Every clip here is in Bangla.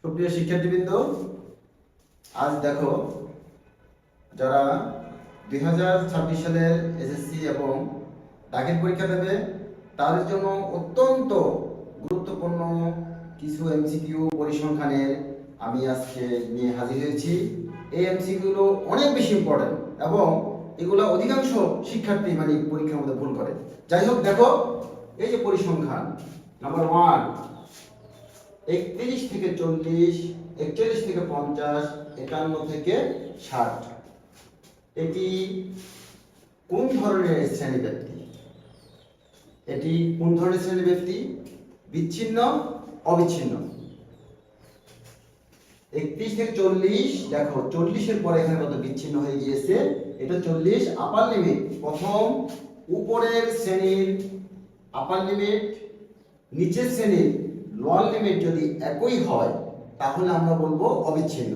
সুপ্রিয় শিক্ষার্থীবৃন্দ, আজ দেখো যারা 2026 সালের এসএসসি এবং দাখিল পরীক্ষা দেবে তাদের জন্য অত্যন্ত গুরুত্বপূর্ণ কিছু এমসিকিউ পরিসংখ্যানের আমি আজকে নিয়ে হাজির হয়েছি। এই এমসিকিউগুলো অনেক বেশি ইম্পর্টেন্ট এবং এগুলো অধিকাংশ শিক্ষার্থী পরীক্ষার মধ্যে ভুল করে। যাই হোক, দেখো এই যে পরিসংখ্যান নাম্বার 1, 31 থেকে 40, 41 থেকে 50, 51 থেকে 60। এটি কোন ধরনের শ্রেণীব্যক্তি? এটি কোন ধরনের শ্রেণীব্যক্তি? বিচ্ছিন্ন, অবিচ্ছিন্ন? 31 থেকে 40, দেখো 40 এর পরে এখানে কত বিচ্ছিন্ন হয়ে গিয়েছে। এটা 40 আপার লিমিট, প্রথম উপরের শ্রেণীর আপার লিমিট নিচের শ্রেণীর লোয়ার লিমিট যদি একই হয় তাহলে আমরা বলবো অবিচ্ছিন্ন,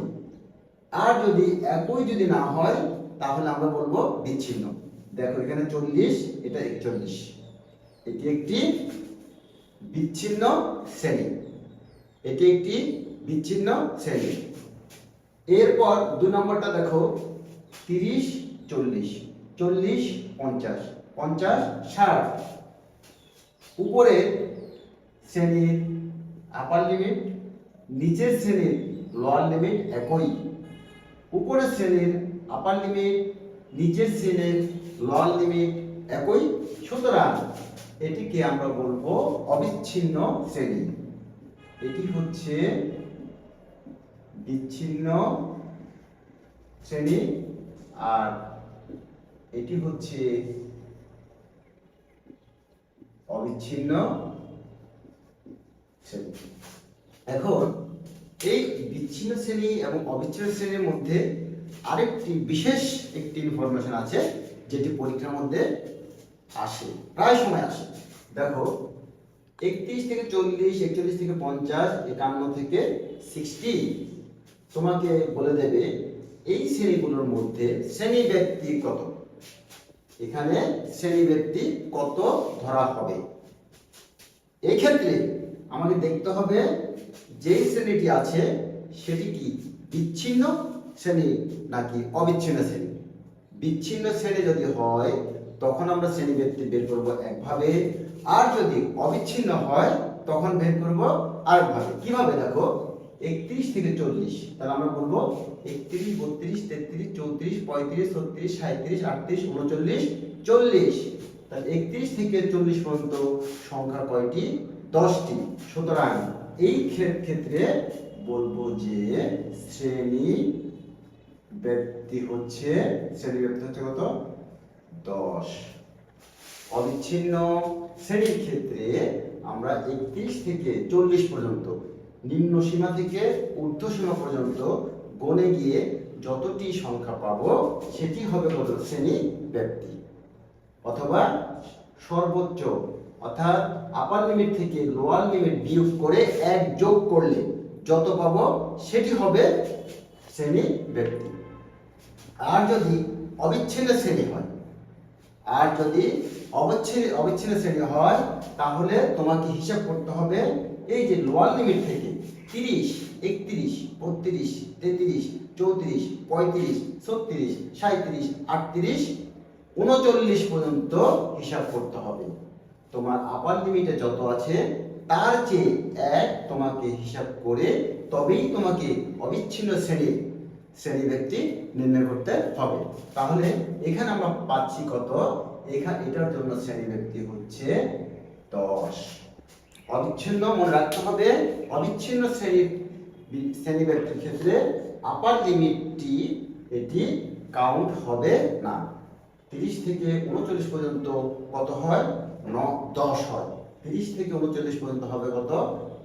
আর যদি একই যদি না হয় তাহলে আমরা বলবো বিচ্ছিন্ন। দেখো এখানে 40, এটা 41, এটি একটি বিচ্ছিন্ন শ্রেণী, এটি একটি বিচ্ছিন্ন শ্রেণী। এরপর 2 নম্বরটা দেখো 30, 40, 40, 50, 50, 60। উপরে শ্রেণীর আপার লিমিট নিচের শ্রেণীর লোয়ার লিমিট একই, উপরের শ্রেণীর আপার লিমিট নিচের শ্রেণীর লোয়ার লিমিট একই, সুতরাং এটিকে আমরা বলবো অবিচ্ছিন্ন শ্রেণী। এটি হচ্ছে বিচ্ছিন্ন শ্রেণী আর এটি হচ্ছে অবিচ্ছিন্ন শ্রেণী। এখন এই বিচ্ছিন্ন শ্রেণী এবং অবিচ্ছিন্ন শ্রেণীর মধ্যে আরেকটি বিশেষ একটি ইনফরমেশন আছে যেটি পরীক্ষার মধ্যে আসে, প্রায় সময় আসে। দেখো 31 থেকে 40, 41 থেকে 50, 51 থেকে 60 তোমাকে বলে দেবে এই শ্রেণীগুলোর মধ্যে শ্রেণী ব্যক্তি কত। এখানে শ্রেণী ব্যক্তি কত ধরা হবে। এই ক্ষেত্রে আমাকে দেখতে হবে যে শ্রেণীটি আছে সেটি কি বিচ্ছিন্ন শ্রেণী নাকি অবিচ্ছিন্ন শ্রেণী। বিচ্ছিন্ন শ্রেণী যদি হয় তখন আমরা শ্রেণী ব্যক্তি বের করব একভাবে, আর যদি অবিচ্ছিন্ন হয় তখন বের করব আরেকভাবে। কিভাবে? দেখো 31 থেকে 40, তাহলে আমরা বলবো 31, 32, 33, 34, 35, 36, 37, 38, 39, 40। তাহলে 31 থেকে 40 পর্যন্ত সংখ্যা কয়টি? 10টি। সুতরাং এই ক্ষেত্রে বলবো যে শ্রেণী ব্যক্তি হচ্ছে কত? 10। অবিচ্ছিন্ন শ্রেণীর ক্ষেত্রে আমরা 31 থেকে 40 পর্যন্ত নিম্ন সীমা থেকে ঊর্ধ্ব সীমা পর্যন্ত গণে গিয়ে যতটি সংখ্যা পাবো সেটি হবে কত? শ্রেণী ব্যক্তি। অথবা সর্বোচ্চ অর্থাৎ আপার লিমিট থেকে লোয়ার লিমিট বিয়োগ করে 1 যোগ করলে যত পাবো সেটি হবে শ্রেণী ব্যক্তি। আর যদি অবিচ্ছিন্ন শ্রেণী হয়, অবিচ্ছিন্ন শ্রেণী হয় তাহলে তোমাকে হিসাব করতে হবে এই যে লোয়ার লিমিট থেকে 30, 31, 32, 33, 34, 35, 36, 37, 38, 39 পর্যন্ত হিসাব করতে হবে। তোমার আপার লিমিটে যত আছে তার চেয়ে 1 তোমাকে হিসাব করে তবেই তোমাকে অবিচ্ছিন্ন শ্রেণী ব্যক্তি নির্ণয় করতে হবে। তাহলে এখানে আমরা পাচ্ছি কত? এটার জন্য শ্রেণী ব্যক্তি হচ্ছে 10। অবিচ্ছিন্ন মনে রাখতে হবে, অবিচ্ছিন্ন শ্রেণী ব্যক্তির ক্ষেত্রে আপার লিমিটটি এটি কাউন্ট হবে না। 30 থেকে 39 পর্যন্ত কত হয়? 10 হয়। 30 থেকে 39 পর্যন্ত হবে কত?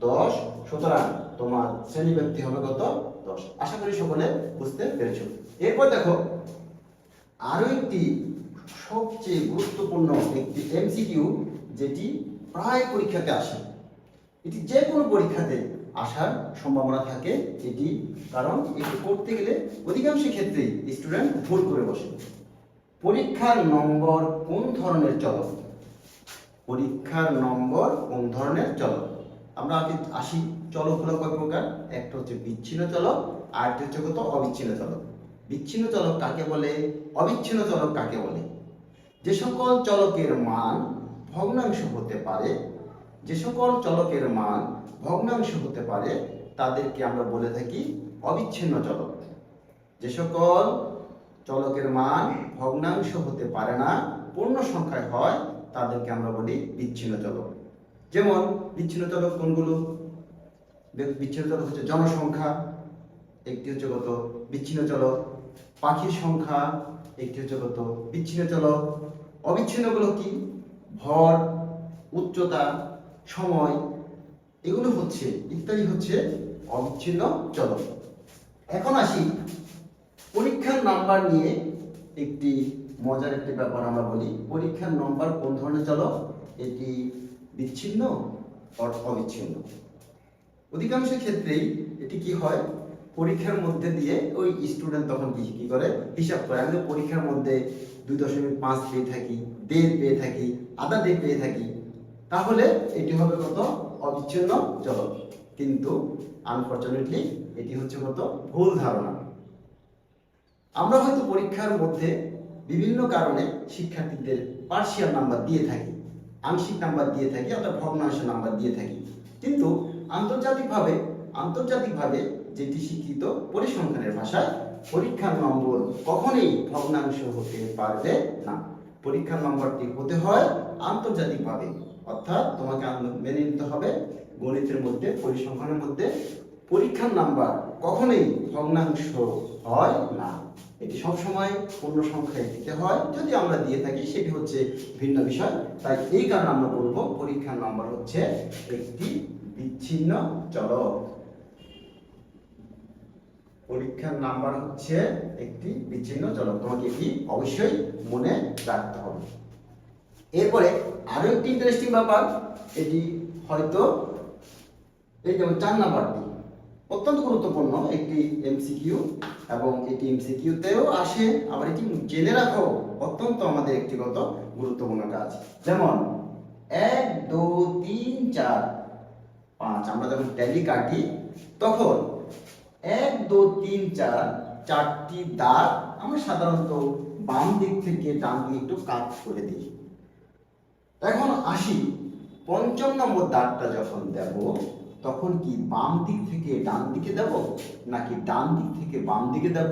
10। সুতরাং তোমার শ্রেণী ব্যক্তি হবে কত? 10। আশা করি সকলে বুঝতে পেরেছো। এরপর দেখো আরো একটি সবচেয়ে গুরুত্বপূর্ণ একটি এমসিকিউ যেটি প্রায় পরীক্ষাতে আসে। এটি যে কোনো পরীক্ষাতে আসার সম্ভাবনা থাকে এটি, কারণ এটি করতে গেলে অধিকাংশ ক্ষেত্রেই স্টুডেন্ট ভুল করে বসে। পরীক্ষার নম্বর কোন ধরনের চলক? পরীক্ষার নম্বর কোন ধরনের চলক? আমরা আগে আসি চলকগুলো কয় প্রকার? একটা হচ্ছে বিচ্ছিন্ন চলক, আর একটা হচ্ছে কত? অবিচ্ছিন্ন চলক। বিচ্ছিন্ন চলক কাকে বলে, অবিচ্ছিন্ন চলক কাকে বলে? যে সকল চলকের মান ভগ্নাংশ হতে পারে, যে সকল চলকের মান ভগ্নাংশ হতে পারে তাদেরকে আমরা বলে থাকি অবিচ্ছিন্ন চলক। যে সকল চলকের মান ভগ্নাংশ হতে পারে না, পূর্ণ সংখ্যায় হয়, তাদেরকে আমরা বলি বিচ্ছিন্ন চলক। যেমন বিচ্ছিন্ন চলক কোনগুলো? বিচ্ছিন্ন চলক হচ্ছে জনসংখ্যা, একটি হচ্ছে কত? বিচ্ছিন্ন চলক। পাখির সংখ্যা, একটি হচ্ছে কত? বিচ্ছিন্ন চলক। অবিচ্ছিন্নগুলো কি? ভর, উচ্চতা, সময়, এগুলো হচ্ছে ইত্যাদি হচ্ছে অবিচ্ছিন্ন চলক। এখন আসি পরীক্ষার নাম্বার নিয়ে একটি মজার একটি ব্যাপার আমরা বলি। পরীক্ষার নাম্বার কোন ধরনের চলক? এটি বিচ্ছিন্ন অবিচ্ছিন্ন। অধিকাংশ ক্ষেত্রেই এটি কি হয়, পরীক্ষার মধ্যে দিয়ে ওই স্টুডেন্ট তখন কি করে হিসাব করে। আমি পরীক্ষার মধ্যে 2.5 পেয়ে থাকি, 1.5 পেয়ে থাকি, আধা 1.5 পেয়ে থাকি, তাহলে এটি হবে কত? অবিচ্ছিন্ন চলক। কিন্তু আনফরচুনেটলি এটি হচ্ছে কত? ভুল ধারণা। আমরা হয়তো পরীক্ষার মধ্যে বিভিন্ন কারণে শিক্ষার্থীদের পার্শিয়াল নাম্বার দিয়ে থাকি, আংশিক নাম্বার দিয়ে থাকি, অর্থাৎ ভগ্নাংশ নাম্বার দিয়ে থাকি। কিন্তু আন্তর্জাতিকভাবে যেটি স্বীকৃত পরিসংখ্যানের ভাষায়, পরীক্ষার নম্বর কখনোই ভগ্নাংশ হতে পারবে না। পরীক্ষার নম্বরটি হতে হয় আন্তর্জাতিকভাবে, অর্থাৎ তোমাকে মেনে নিতে হবে গণিতের মধ্যে, পরিসংখ্যানের মধ্যে পরীক্ষার নাম্বার কখনোই ভগ্নাংশ হয় না। এটি সবসময় পূর্ণ সংখ্যায় দিতে হয়। যদি আমরা দিয়ে থাকি সেটি হচ্ছে ভিন্ন বিষয়। তাই এই কারণে আমরা বলবো পরীক্ষার নাম্বার হচ্ছে একটি বিচ্ছিন্ন চলক। পরীক্ষার নাম্বার হচ্ছে একটি বিচ্ছিন্ন চলক, তোমাকে এটি অবশ্যই মনে রাখতে হবে। এরপরে আরো একটি ইন্টারেস্টিং ব্যাপার, এটি হয়তো এই যেমন 4 নাম্বারটি অত্যন্ত গুরুত্বপূর্ণ একটি এমসিকিউ, এবং এটি এমসিকিউতেও আসে, আবার এটি জেনে রাখো অত্যন্ত আমাদের একটিগত গুরুত্বপূর্ণ কাজ। যেমন 1 2 3 4 5, আমরা যখন ট্যালি কাটি তখন 1 2 3 4 চারটি দাগ আমরা সাধারণত বাম দিক থেকে ডান দিকে একটু কাট করে দিই। এখন আসি 5ম নম্বর দাগটা যখন দেব তখন কি বাম দিক থেকে ডান দিকে দেব নাকি ডান দিক থেকে বাম দিকে দেব?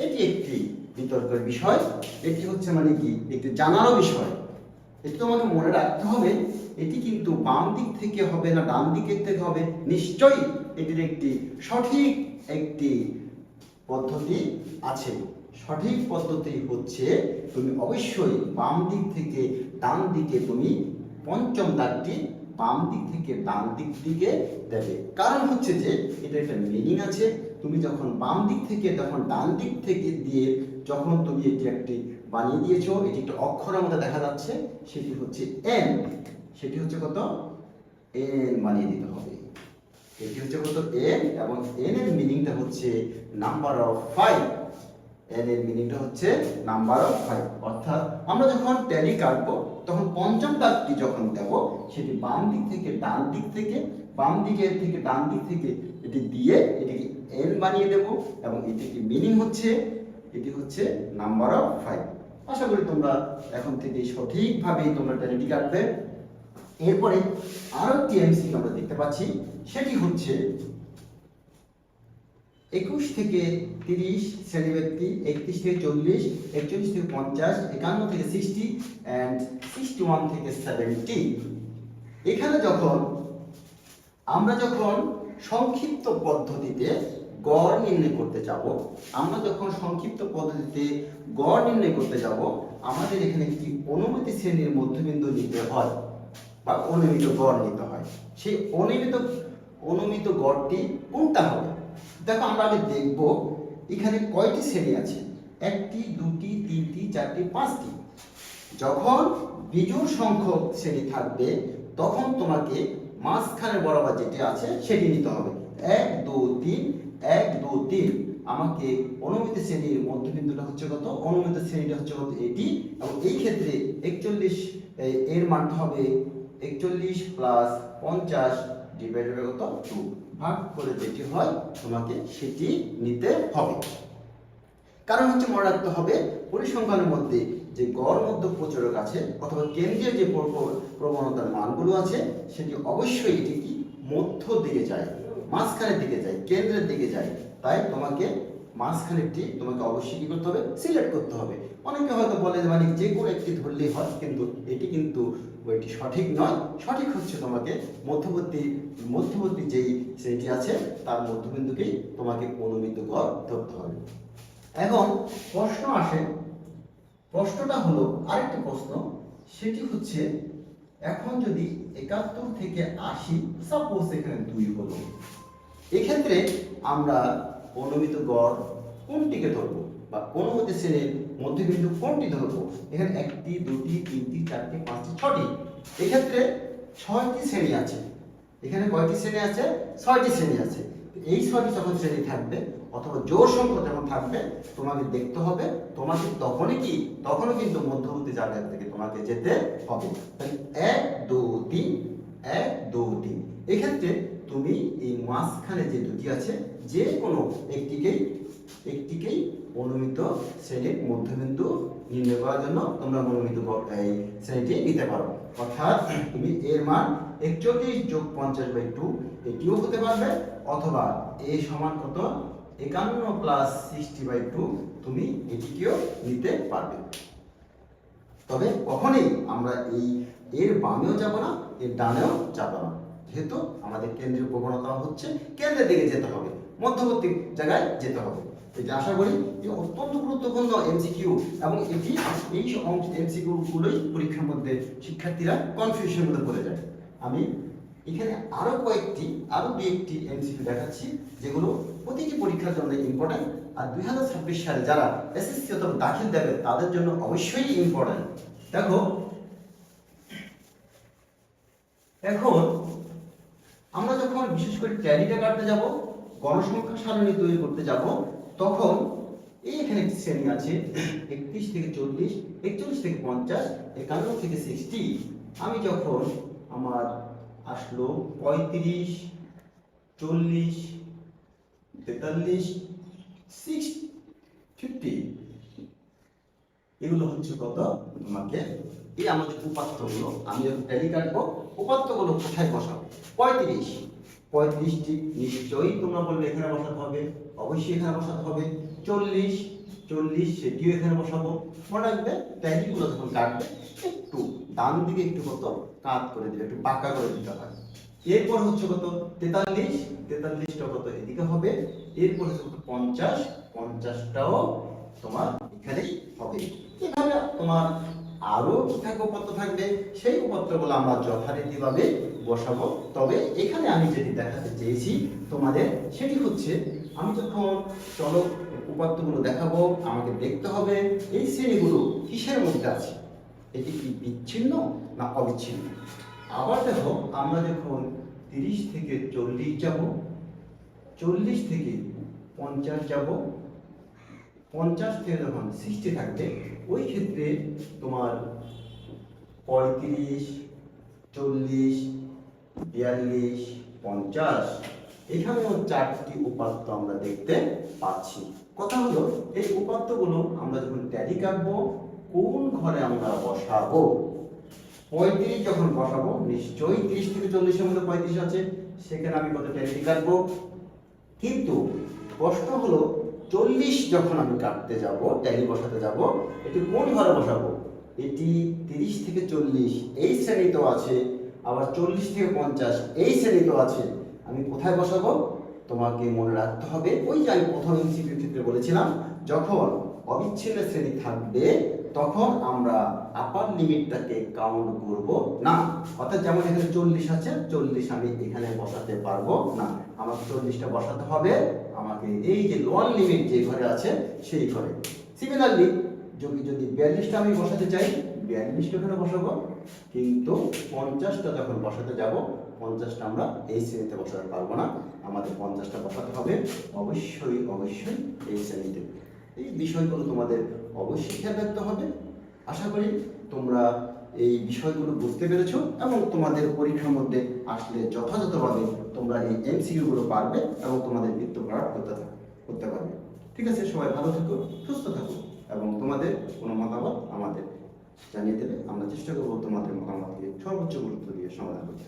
এটি একটি বিতর্কের বিষয়। এটি হচ্ছে মানে কি একটি জানারও বিষয়। এটি তোমাকে মনে রাখতে হবে, এটি কিন্তু বাম দিক থেকে হবে না ডান দিক থেকে হবে, নিশ্চয়ই এটির একটি সঠিক একটি পদ্ধতি আছে। সঠিক পদ্ধতি হচ্ছে তুমি অবশ্যই বাম দিক থেকে ডান দিকে তুমি 5ম দাগটি বাম দিক থেকে ডান দিকে দেবে। কারণ হচ্ছে যে এটা একটা মিনিং আছে। তুমি যখন বাম দিক থেকে যখন ডান দিক থেকে দিয়ে যখন তুমি এটি একটি বানিয়ে দিয়েছো, এটি একটা অক্ষরের মধ্যে দেখা যাচ্ছে, সেটি হচ্ছে এন। সেটি হচ্ছে কত? এন বানিয়ে দিতে হবে। এটি হচ্ছে কত? এন, এবং এন এর মিনিংটা হচ্ছে নাম্বার অফ 5। এন এর মিনিংটা হচ্ছে নাম্বার অফ 5। অর্থাৎ আমরা যখন ট্যালি কাটবো তখন 5ম দাগটি যখন দেব সেটি বাম দিক থেকে ডান দিক থেকে, বাম দিকের থেকে ডান দিক থেকে এটি দিয়ে এটিকে এন বানিয়ে দেব, এবং এটির মিনিং হচ্ছে এটি হচ্ছে নাম্বার অফ 5। আশা করি তোমরা এখন থেকে সঠিকভাবে তোমরা ট্যালিটি কাটবে। এরপরে আরো একটি এমসিকিউ আমরা দেখতে পাচ্ছি, সেটি হচ্ছে 21 থেকে 30 শ্রেণী ব্যক্তি, 31 থেকে 40, 41 থেকে 50, 51 থেকে 60 and 61 থেকে 70। এখানে আমরা যখন সংক্ষিপ্ত পদ্ধতিতে গড় নির্ণয় করতে যাব, আমাদের এখানে একটি অনুমিত শ্রেণীর মধ্যবিন্দু নিতে হয় বা অনুমিত গড় নিতে হয়। সেই অনুমিত গড়টি কোনটা হবে? দেখো আমরা আগে দেখব এখানে কয়টি শ্রেণী আছে, 1টি 2টি 3টি 4টি 5টি। যখন বিজোড় সংখ্যক শ্রেণী থাকবে তখন তোমাকে মাঝখানে বরাবর যেটি আছে সেটি নিতে হবে। 1 2 3 1 2 3। আমাকে অনুমিত শ্রেণীর মধ্যবিন্দুটা হচ্ছে কত? অনুমিত শ্রেণীটা হচ্ছে কত? এটি। এবং এই ক্ষেত্রে 41 এর মানটা হবে 41 + 50 ডিভাইডেড বাই কত? 2। ভাগ করে যেটি হয় তোমাকে সেটি নিতে হবে। কারণ হচ্ছে মনে রাখতে হবে পরিসংখ্যানের মধ্যে যে গড় মধ্য প্রচুরক আছে অথবা কেন্দ্রীয় যে প্রবণতার মানগুলো আছে সেটি অবশ্যই এটি কি মধ্য দিকে যায়, মাঝখানের দিকে যায়, কেন্দ্রের দিকে যায়। তাই তোমাকে মাঝখানেরটি তোমাকে অবশ্যই কি করতে হবে, সিলেক্ট করতে হবে। অনেকে হয়তো বলে মানে যে কোনো একটি ধরলেই হয়, কিন্তু এটি কিন্তু ওইটি সঠিক নয়। সঠিক হচ্ছে তোমাকে মধ্যবর্তী যেই শ্রেণীটি আছে তার মধ্যবিন্দুকেই তোমাকে অনুমিত গড় ধরতে হবে। এখন প্রশ্ন আসে, প্রশ্নটা হলো আরেকটি প্রশ্ন, সেটি হচ্ছে এখন যদি 71 থেকে 80 সাপোজ এখানে 2 হলো, এক্ষেত্রে আমরা অনুমিত গড় কোনটিকে ধরবো বা অনুমিত শ্রেণীর মধ্যবিন্দু কোনটি ধরবো? এখানে 1টি 2টি 3টি 4টি 5টি 6টি, এক্ষেত্রে 6টি শ্রেণী আছে। এখানে কয়টি শ্রেণী আছে? 6টি শ্রেণী আছে। এই 6টি যখন শ্রেণী থাকবে অথবা জোড় সংখ্যা যখন থাকবে তোমাকে দেখতে হবে, তোমাকে তখনও কিন্তু মধ্যবর্তী জায়গা থেকে তোমাকে যেতে হবে। তাহলে 1 2 3 1 2 3, এক্ষেত্রে তুমি এই মাঝখানে যে দুটি আছে যে কোনো একটিকেই অনুমিত শ্রেণীর মধ্যবিন্দু নির্ণয় করার জন্য তোমরা অনুমিত এই শ্রেণীটি নিতে পারো। অর্থাৎ তুমি এর মান 41 যোগ 50/2 এটিও হতে পারবে, অথবা a সমান কত 51 প্লাস 60/2 তুমি এটিকেও নিতে পারবে। তবে কখনোই আমরা এর বামেও যাব না, এর ডানেও যাব না, যেহেতু আমাদের কেন্দ্রীয় প্রবণতা হচ্ছে কেন্দ্রের দিকে যেতে হবে, মধ্যবর্তী জায়গায় যেতে হবে। এটা আশা করি যে অত্যন্ত গুরুত্বপূর্ণ এমসিকিউ, এবং এই এমসিকিউ গুলোই পরীক্ষার মধ্যে শিক্ষার্থীরা কনফিউশনের মধ্যে পড়ে যায়। আমি এখানে আরো দু একটি এমসিকিউ দেখাচ্ছি যেগুলো প্রতিটি পরীক্ষার জন্য ইম্পর্টেন্ট, আর 2026 সালে যারা এসএসসি অথবা দাখিল দেবে তাদের জন্য অবশ্যই ইম্পর্টেন্ট। দেখো, এখন আমরা যখন বিশেষ করে ট্যালিটা কাটতে যাব, গণসংখ্যা সারণী তৈরি করতে যাব, তখন এখানে একটি শ্রেণী আছে 31 থেকে 40, 41 থেকে 50, 51 থেকে 60। আমি যখন আমার আসলো 35, 40, 43, 60, 50, এগুলো হচ্ছে কত তোমাকে এই আমাদের উপাত্তগুলো, আমি যখন ট্যালি কাটবো উপাত্তগুলো কোথায় বসাবো? 35টি নিশ্চয়ই তোমরা বলবে এখানে বসাতে হবে, অবশ্যই এখানে বসাতে হবে। 40 সেটিও এখানে বসাবো। মনে রাখবে ট্যালিগুলো যখন কাটবে একটু ডান দিকে একটু কত কাত করে দিবে, একটু বাঁকা করে দিতে হয়। এরপর হচ্ছে কত 43টা কত এদিকে হবে। এরপর হচ্ছে কত 50টাও তোমার এখানেই হবে। এভাবে তোমার আরো উপাত্ত থাকবে, সেই উপাত্তগুলো আমরা যথারীতিভাবে বসাবো। তবে এখানে আমি যেটি দেখাতে চেয়েছি তোমাদের সেটি হচ্ছে, আমি যখন চলক উপাত্তগুলো দেখাবো আমাকে দেখতে হবে এই শ্রেণীগুলো কিসের মধ্যে আছে, এটি কি বিচ্ছিন্ন না অবিচ্ছিন্ন। আবার দেখো, আমরা যখন 30 থেকে 40 যাব, 40 থেকে 50 যাব, 50 থেকে যখন 60 থাকবে, ওই ক্ষেত্রে তোমার 35, 40, 42, 50 এখানেও 4টি উপাত্ত আমরা দেখতে পাচ্ছি। কথা হলো এই উপাত্তগুলো আমরা যখন ট্যালি কাটবো কোন ঘরে আমরা বসাবো? 35 যখন বসাবো নিশ্চয়ই 30 থেকে 40 এর মধ্যে 35 আছে, সেখানে আমি কত ট্যালি কাটবো। কিন্তু প্রশ্ন হলো 40 যখন আমি কাটতে যাব, ট্যালি বসাতে যাব, এটি কোন ঘরে বসাবো? এটি 30 থেকে 40 এই শ্রেণীতেও আছে, আবার 40 থেকে 50 এই শ্রেণীতেও আছে। আমি কোথায় বসাবো? তোমাকে মনে রাখতে হবে ওই যে আমি প্রথম এমসিকিউ ক্ষেত্রে বলেছিলাম, যখন অবিচ্ছিন্ন শ্রেণী থাকবে তখন আমরা আপার লিমিটটাকে কাউন্ট করব না। অর্থাৎ যেমন এখানে 40 আছে, 40 আমি এখানে বসাতে পারবো না, আমাকে 40টা বসাতে হবে আমাকে এই যে লোয়ার লিমিট যে ঘরে আছে সেই ঘরে। সিমিলারলি যদি 42টা আমি বসাতে চাই, 42টা ওখানে বসাবো, কিন্তু 50টা যখন বসাতে যাব 50টা আমরা এই শ্রেণীতে বসাতে পারবো না, আমাদের 50টা বসাতে হবে অবশ্যই এই শ্রেণীতে। এই বিষয়গুলো তোমাদের অবশ্যই খেয়াল রাখতে হবে। আশা করি তোমরা এই বিষয়গুলো বুঝতে পেরেছো এবং তোমাদের পরীক্ষার মধ্যে আসলে যথাযথভাবে তোমরা এই এমসিকিউ গুলো পারবে এবং তোমাদের বৃত্ত ভরাট করতে পারবে। ঠিক আছে, সবাই ভালো থেকো, সুস্থ থাকো এবং তোমাদের কোনো মতামত আমাদের জানিয়ে দেবে। আমরা চেষ্টা করবো তোমাদের মতামতকে সর্বোচ্চ গুরুত্ব দিয়ে সমাধান করতে।